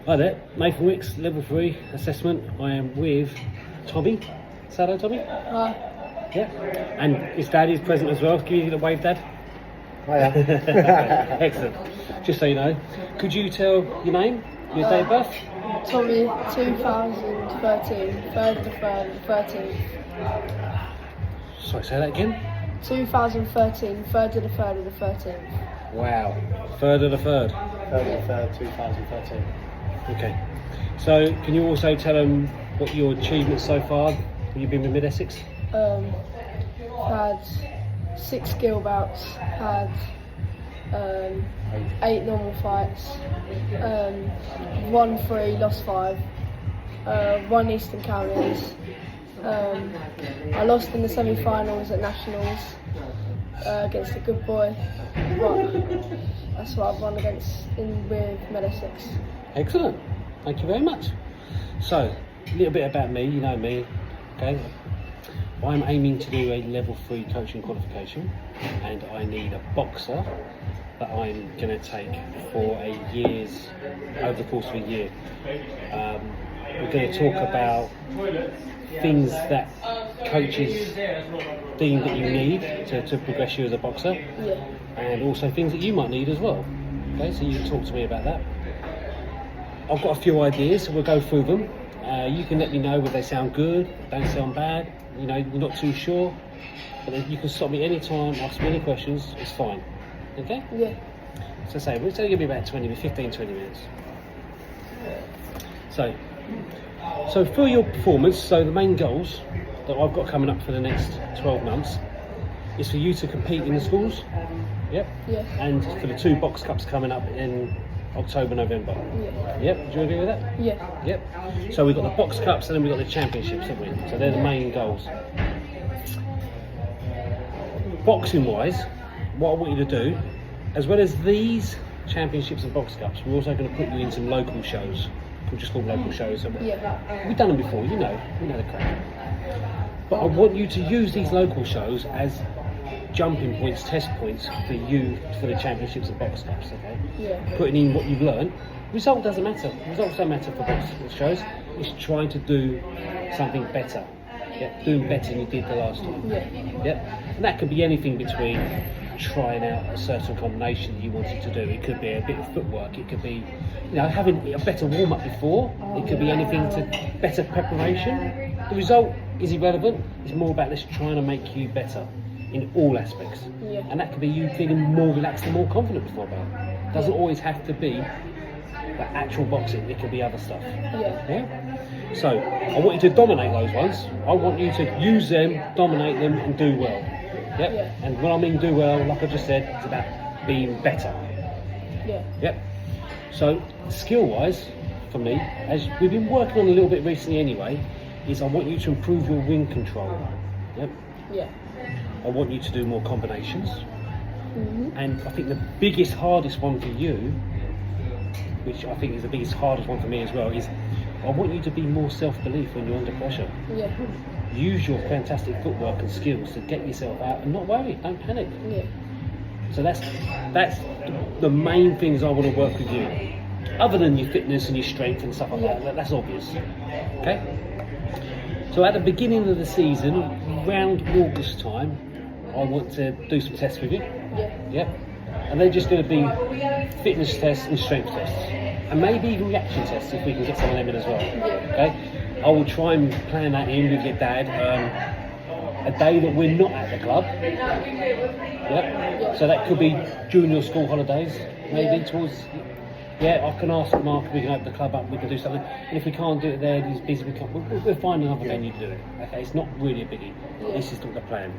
Hi there, Nathan Wicks, level 3 assessment. I am with Tommy. Say hello, Tommy. Yeah. And his dad is present as well. Can you give a wave, Dad? Hiya. Excellent. Just so you know, could you tell your name, your date of birth? Tommy, 2013, 3rd of the 3rd, 13th. Sorry, say that again. 2013, 3rd of the 3rd of the 13th. Wow. 3rd of the 3rd. 3rd of the 3rd, 2013. Okay. So, can you also tell them what your achievements so far? Have you been with Mid Essex? Had 6 skill bouts, had 8 normal fights, won 3, lost 5, 1 Eastern Counties. I lost in the semi-finals at Nationals against a good boy, but that's what I've won with Mid Essex. Excellent. Thank you very much. So, a little bit about me. You know me. Okay. I'm aiming to do a level 3 coaching qualification, and I need a boxer that I'm going to take for over the course of a year. We're going to talk about things that coaches deem that you need to progress you as a boxer, and also things that you might need as well. Okay, so you can talk to me about that. I've got a few ideas, so we'll go through them. You can let me know whether they sound good, don't sound bad. You know, you're not too sure, but then you can stop me anytime, ask me any questions, it's fine. Okay? Yeah. So say, it's only going to be about 15, 20 minutes. So for your performance, so the main goals that I've got coming up for the next 12 months is for you to compete in the schools. Yep. Yeah. And for the 2 box cups coming up in October, November. Yeah. Yep, do you agree with that? Yeah. Yep. So we've got the box cups and then we've got the championships, haven't we? So they're the main goals. Boxing wise, what I want you to do, as well as these championships and box cups, we're also going to put you in some local shows. We'll just call local shows. Yeah. We've done them before, you know the crack. But I want you to use these local shows as jumping points, test points for you for the championships and box cups, okay? Yeah. Putting in what you've learned. Result doesn't matter. Results don't matter for box shows. It's trying to do something better. Yeah, doing better than you did the last time. Yeah. Yeah. And that could be anything between trying out a certain combination that you wanted to do. It could be a bit of footwork. It could be, having a better warm up before. It could be anything to better preparation. The result is irrelevant. It's more about this trying to make you better in all aspects. Yeah. And that could be you feeling more relaxed and more confident before battle. It doesn't always have to be the actual boxing. It could be other stuff. Yeah. So I want you to dominate those ones. I want you to use them, dominate them, and do well. Yep. Yeah. And when I mean do well, like I just said, it's about being better. Yeah. Yep. So skill-wise, for me, as we've been working on a little bit recently anyway, is I want you to improve your wing control. Yep. Yeah. I want you to do more combinations. Mhm. And I think the biggest, hardest one for you, which I think is the biggest, hardest one for me as well, is I want you to be more self-belief when you're under pressure. Yeah. Use your fantastic footwork and skills to get yourself out and not worry, don't panic. Yeah. So that's the main things I want to work with you. Other than your fitness and your strength and stuff like that, that's obvious. Okay? So at the beginning of the season, around August time, I want to do some tests with you. Yeah. Yep. And they're just going to be fitness tests and strength tests. And maybe even reaction tests if we can get some of them in as well. Okay? I will try and plan that in with your dad. A day that we're not at the club. Yep. So that could be during your school holidays, maybe towards. Yeah, I can ask Mark if we can open the club up, we can do something. And if we can't do it there, he's busy, we'll find another venue to do it. Okay, it's not really a biggie. This is not the plan.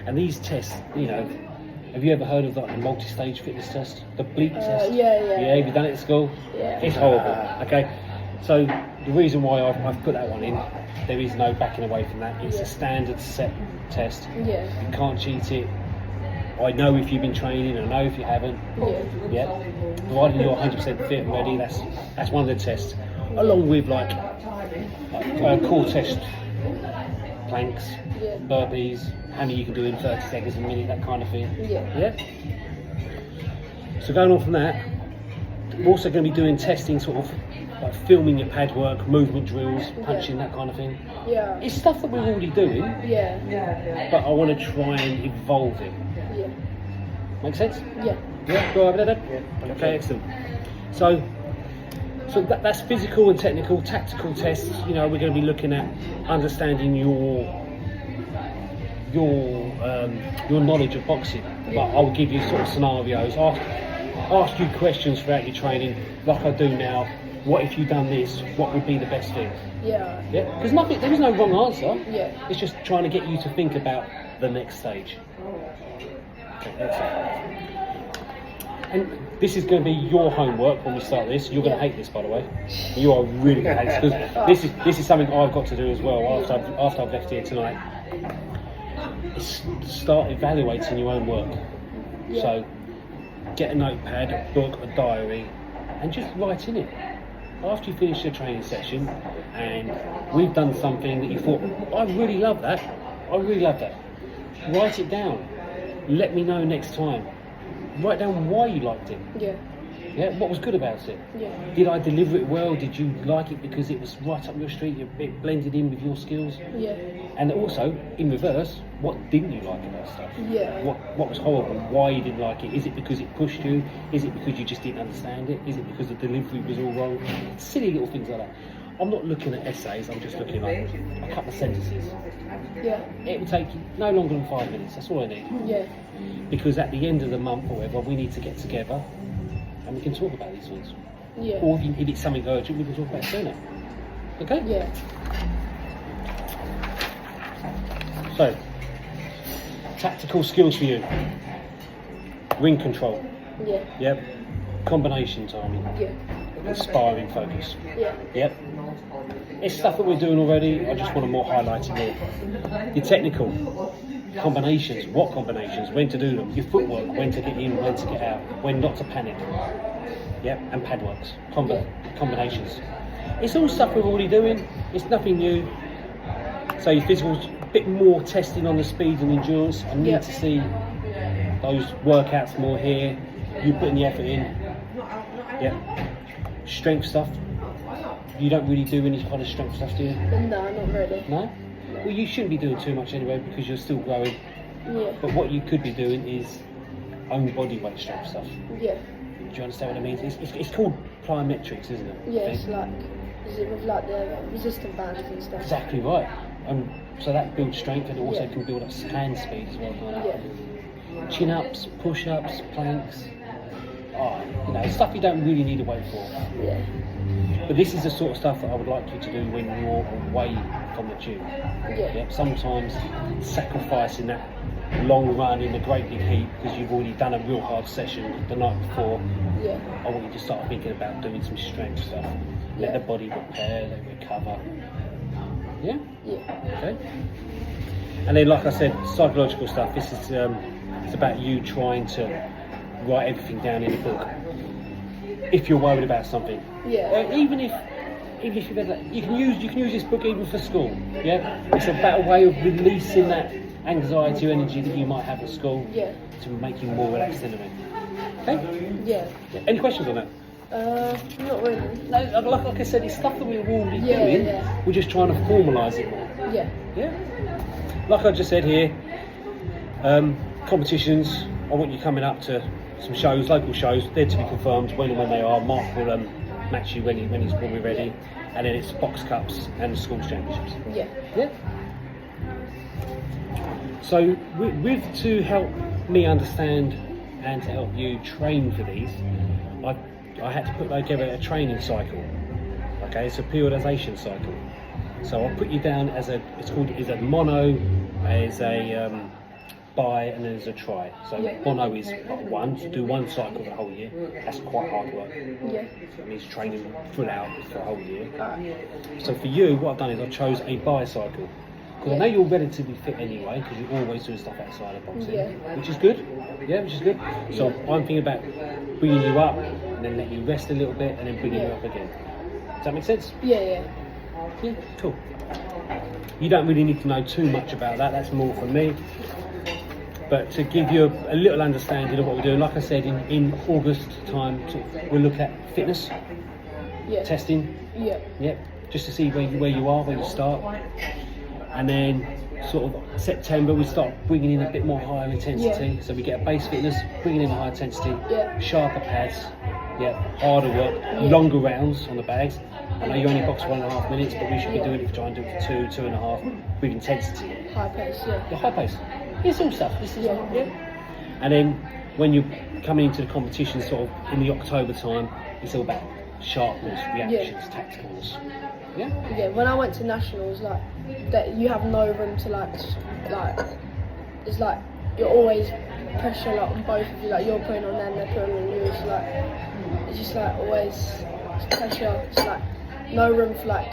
And these tests, have you ever heard of like the multi-stage fitness test? The bleep test? Yeah. Yeah, have you done it at school? Yeah. It's horrible. Okay, so the reason why I've put that one in, there is no backing away from that. It's a standard set test. Yeah. You can't cheat it. I know if you've been training, I know if you haven't. Yeah. Provided you're 100% fit and ready, that's one of the tests. Along with like core test planks, burpees, how many you can do in 30 seconds a minute, that kind of thing. Yeah. So going on from that, we're also going to be doing testing, sort of like filming your pad work, movement drills, punching, that kind of thing. Yeah. It's stuff that we're already doing, Yeah. but I want to try and evolve it. Yeah. Make sense? Yeah. Yeah, go over there. Yeah. Okay, excellent. So that's physical and technical. Tactical tests, you know, we're going to be looking at understanding your knowledge of boxing. But I'll give you sort of scenarios, ask you questions throughout your training, like I do now. What if you done this? What would be the best thing? Yeah. Yeah, because there is no wrong answer. Yeah. It's just trying to get you to think about the next stage. Okay, excellent. And this is going to be your homework when we start this. You're going to hate this, by the way. You are really going to hate this, because this is something I've got to do as well after I've left here tonight. Is start evaluating your own work. Yeah. So get a notepad, a book, a diary, and just write in it. After you finish your training session and we've done something that you thought, I really love that, write it down. Let me know next time. Write down why you liked it. Yeah. Yeah, what was good about it? Yeah. Did I deliver it well? Did you like it because it was right up your street? It blended in with your skills? Yeah. And also, in reverse, what didn't you like about stuff? Yeah. What was horrible? Why you didn't like it? Is it because it pushed you? Is it because you just didn't understand it? Is it because the delivery was all wrong? Silly little things like that. I'm not looking at essays, I'm just looking at a couple of sentences. Yeah. It will take you no longer than 5 minutes, that's all I need. Yeah. Because at the end of the month or whatever, we need to get together and we can talk about these things. Yeah. Or if it's something urgent, we can talk about it sooner. Okay? Yeah. So, tactical skills for you. Ring control. Yeah. Yep. Combination timing. Yeah. Sparring focus. Yeah. Yep. It's stuff that we're doing already. I just want to more highlight it more. Your technical combinations. What combinations? When to do them. Your footwork. When to get in. When to get out. When not to panic. Yep. And pad works. Combinations. It's all stuff we're already doing. It's nothing new. So your physicals, a bit more testing on the speed and endurance. I need to see those workouts more here. You putting the effort in. Yeah. Strength stuff. You don't really do any kind of strength stuff, do you? No, not really. No? Well, you shouldn't be doing too much anyway because you're still growing. Yeah. But what you could be doing is own body weight strength stuff. Yeah. Do you understand what I mean? It's called plyometrics, isn't it? Yeah, it's like, is it with like the resistant bands and stuff? Exactly right. So that builds strength and it also Yeah. can build up hand speed as well, can't it? Yeah. Chin ups, push ups, planks. You know, stuff you don't really need a weight for. Yeah. But this is the sort of stuff that I would like you to do when you're away from the gym. Yeah. Sometimes sacrificing that long run in the great big heat because you've already done a real hard session the night before. Yeah. I want you to start thinking about doing some strength stuff. Let the body repair, let it recover. Yeah? Yeah. Okay. And then, like I said, psychological stuff. This is it's about you trying to write everything down in a book. If you're worried about something, Yeah. even if you've had that, you can use this book even for school. Yeah, it's about a way of releasing that anxiety or energy that you might have at school Yeah. to make you more relaxed anyway. Okay. Yeah. Any questions on that? Not really. No, like I said, it's stuff that we're already Yeah, doing. yeah. We're just trying to formalise it more. Yeah. Yeah. Like I just said here, competitions. I want you coming up to some shows, local shows. They're to be confirmed when and when they are. Mark will match you when we're ready. And then it's box cups and the schools championships. Yeah. Yeah. So with to help me understand and to help you train for these, I had to put together a training cycle. Okay, it's a periodization cycle. So I'll put you down as it's a mono, as a bi, and then there's a tri. So mono is one, to do one cycle the whole year. That's quite hard work. Yeah. That means training full out for a whole year. So for you, what I've done is I chose a bi cycle. Because I know you're relatively fit anyway, because you're always doing stuff outside of boxing, which is good. Yeah, which is good. So I'm thinking about bringing you up, and then let you rest a little bit, and then bringing you up again. Does that make sense? Yeah. Yeah, cool. You don't really need to know too much about that. That's more for me. But to give you a little understanding of what we're doing, like I said, in August time, we'll look at fitness, Yeah. testing, Yeah. yep, just to see where you are, where you start. And then sort of September, we start bringing in a bit more higher intensity. Yeah. So we get a base fitness, bringing in a higher intensity, Yeah. sharper pads, yeah, harder work, Yeah. longer rounds on the bags. I know you only box 1.5 minutes, but we should be Yeah. doing it, try and do it for 2.5, with intensity. High pace. Yeah. The high pace. Here's some stuff. This is Yeah. yeah. And then when you're coming into the competition, sort of in the October time, it's all about sharpness, reactions, tacticals. Yeah. Yeah. When I went to nationals, like that, you have no room to like it's like you're always pressure like on both of you. Like you're putting on them, they're putting on you. It's just like always pressure. It's like no room for like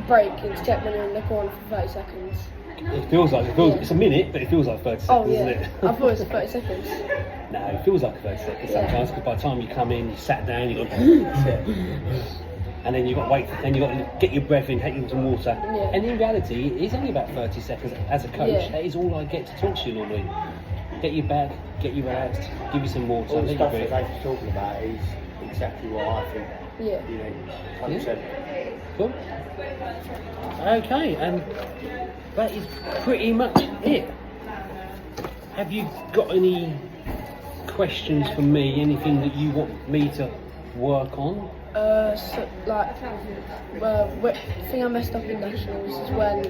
break except when you're in the corner for 30 seconds. It feels like Yeah. it's a minute, but it feels like 30 Oh seconds, yeah, isn't it? I thought it was 30 seconds. No, it feels like 30 seconds Yeah. sometimes, because by the time you come in, you sat down, you got, and then you got to wait, then you got to get your breath in, take some water. Yeah. And in reality, it is only about 30 seconds. As a coach, Yeah. that is all I get to talk to you normally. Get you back, get you relaxed, give you some water, All the let you stuff that breathe. they're talking about is exactly what I think Yeah. you need. 100%. Cool. Okay, and that is pretty much it. Have you got any questions for me? Anything that you want me to work on? So, like, the thing I messed up in nationals is when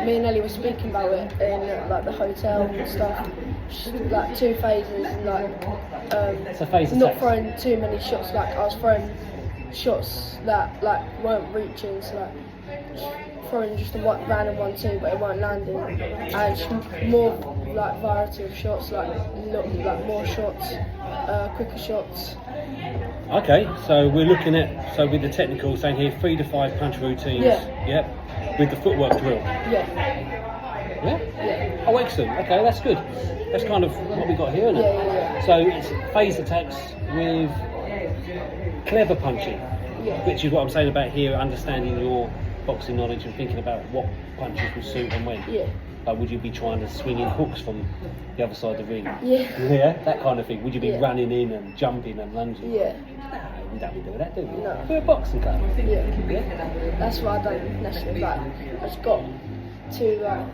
me and Ellie were speaking about it in like the hotel and stuff. Just, like 2 phases, and like It's a phase not attack. throwing too many shots. Like I was throwing shots that like weren't reaching, so like just throwing just a random 1-2, but it weren't landing. And just more like variety of shots, like more shots, quicker shots. Okay, so we're looking at, with the technical saying here 3 to 5 punch routines. Yeah. Yep. With the footwork drill. Yeah, Yeah? yeah, Oh, excellent. Okay, that's good. That's kind of what we got here, isn't it? yeah. So it's phase attacks with clever punching, Yeah. which is what I'm saying about here, understanding your boxing knowledge and thinking about what punches will suit and when. Yeah. Like, would you be trying to swing in hooks from the other side of the ring? Yeah. Yeah, that kind of thing. Would you be Yeah. running in and jumping and lunging? Yeah, No, we don't do that, do we? No. We're a boxing club. yeah. Yeah? That's what I done with national. Like, I just got to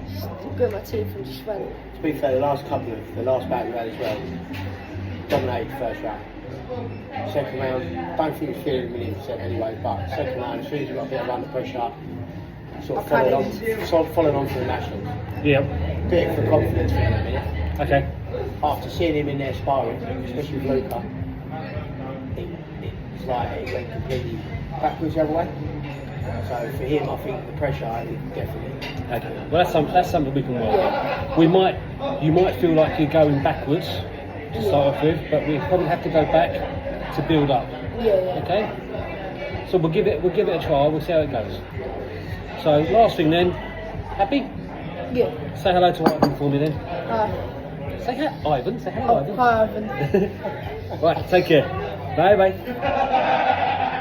just grit my teeth and just went. To be fair, the last bout you had as well, dominated the first round. Second round, don't think you feel it 1,000,000% anyway, but second round, as soon as you got a bit of under pressure, sort of followed on to the nationals. Yeah. Bit for confidence for him in a minute. Okay. After seeing him in there sparring, especially with Luca, it's like it went completely backwards the other way. So for him, I think the pressure is definitely. Okay. Well, that's something we can work on. You might feel like you're going backwards to start off with, but we probably have to go back to build up. Yeah. Okay. So we'll give it a try. We'll see how it goes. So last thing then, happy? Yeah. Say hello to Ivan for me then. Say hi, Ivan. Say hello, Oh, Ivan. hi, Ivan. Right. Take care. Bye bye.